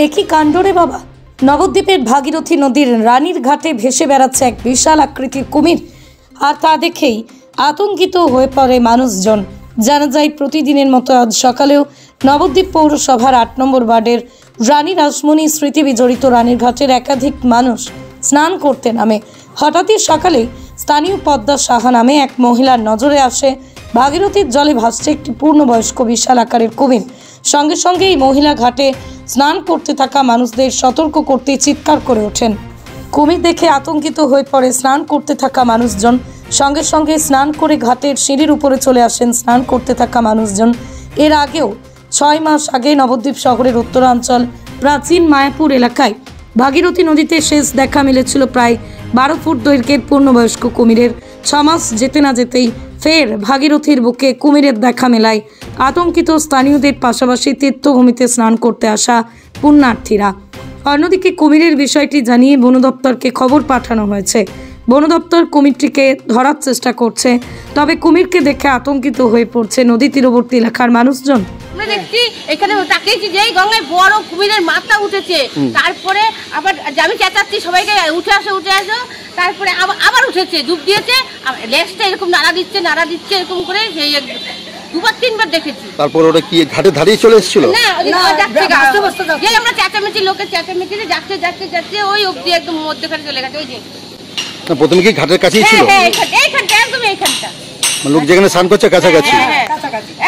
একই কাণ্ডরে বাবা। নবদ্বীপের ভাগীরথী নদীর রানীর ঘাটে ভেসে বেড়াচ্ছে এক বিশাল আকৃতির কুমির, আর তা দেখেই আতঙ্কিত হয়ে পড়ে মানুষজন। জানা যায় প্রতিদিনের মতো আজ সকালেও নবদ্বীপ পৌরসভার ৮ নম্বর ওয়ার্ডের রানী রাসমণি স্মৃতি বিজড়িত রানীর ঘাটের একাধিক মানুষ স্নান করতে নামে। হঠাৎই সকালে স্থানীয় পদ্মা সাহা নামে এক মহিলার নজরে আসে ভাগীরথীর জলে ভাসছে একটি পূর্ণবয়স্ক বিশাল আকারের কুমির। সঙ্গে সঙ্গে এই মহিলা ঘাটে স্নান করতে থাকা মানুষদের সতর্ক করতে চিৎকার করে ওঠেন। কুমির দেখে আতঙ্কিত হয়ে পড়ে স্নান করতে থাকা মানুষজন। সঙ্গে সঙ্গে স্নান করে ঘাটের সিঁড়ির উপরে চলে আসেন স্নান করতে থাকা মানুষজন। এর আগেও 6 মাস আগে নবদ্বীপ শহরের উত্তরাঞ্চল প্রাচীন মায়াপুর এলাকায় ভাগীরথী নদীতে শেষ দেখা মিলেছিল প্রায় 12 ফুট দৈর্ঘ্যের পূর্ণবয়স্ক কুমিরের। 6 মাস যেতে না যেতেই ফের ভাগীরথীর বুকে কুমিরের দেখা মেলায় আতঙ্কিত স্থানীয়দের পাশাপাশি তীর্থভূমিতে স্নান করতে আসা পুণ্যার্থীরা। অন্যদিকে কুমিরের বিষয়টি জানিয়ে বন দপ্তরকে খবর পাঠানো হয়েছে। বন দপ্তর কুমিরটিকে ধরার চেষ্টা করছে, তবে কুমিরকে দেখে আতঙ্কিত হয়ে পড়ছে নদী তীরবর্তী এলাকার মানুষজন। আমরা দেখছি এখানে তাকিয়েছি যে গঙ্গায় বড় কুমিরের মাথা উঠেছে, তারপরে আবার আমি চেঁচাচ্ছি সবাইকে উঠে আসো, তারপরে আবার উঠেছে, ডুব দিয়েছে, লেজটা এরকম নাড়া দিচ্ছে এরকম করে। সেই 2-3 বার দেখেছি। তারপর ওটা কি ঘাটে ধারিয়ে চলে এসেছিল? না, আমরা চেঁচামেচি, লোকের চেঁচামেচি যাচ্ছে ওই অবধি একদম মধ্যখানে চলে গেছে। ওই যে প্রথমে কি ঘাটের কাছেই ছিল? এইখানটা একদম এইখানটা লোক যেখানে স্নান করছে কাছাকাছি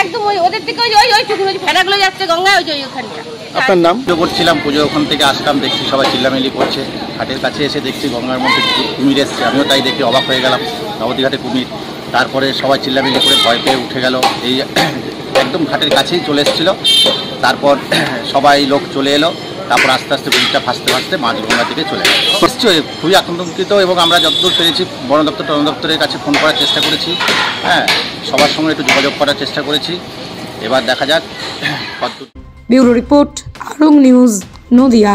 একদম ওদের দিকে ওইটুকু ফেরাগুলো যাচ্ছে গঙ্গায় ওইখানটা। আপনার নাম? পুজো করছিলাম, ওখান থেকে আসলাম, দেখছি সবাই চিল্লামিল্লি করছে। ঘাটের কাছে এসে দেখছি গঙ্গার মধ্যে কুমির এসছে। আমিও তাই দেখে অবাক হয়ে গেলাম, নবদ্বীপ ঘাটে কুমির। তারপরে সবাই চিল্লামিল্লি করে ভয় পেয়ে উঠে গেল। এই একদম ঘাটের কাছেই চলে এসেছিল। তারপর সবাই লোক চলে এলো। তারপর আস্তে আস্তে কুমিরটা ভাসতে মাঝগঙ্গা থেকে চলে গেল। নিশ্চয়ই খুবই আতঙ্কিত, এবং আমরা যতদূর পেরেছি বন দপ্তরের কাছে ফোন করার চেষ্টা করেছি। সবার সঙ্গে একটু যোগাযোগ করার চেষ্টা করেছি। এবার দেখা যাক। Bureau report, Arong news, Nadia.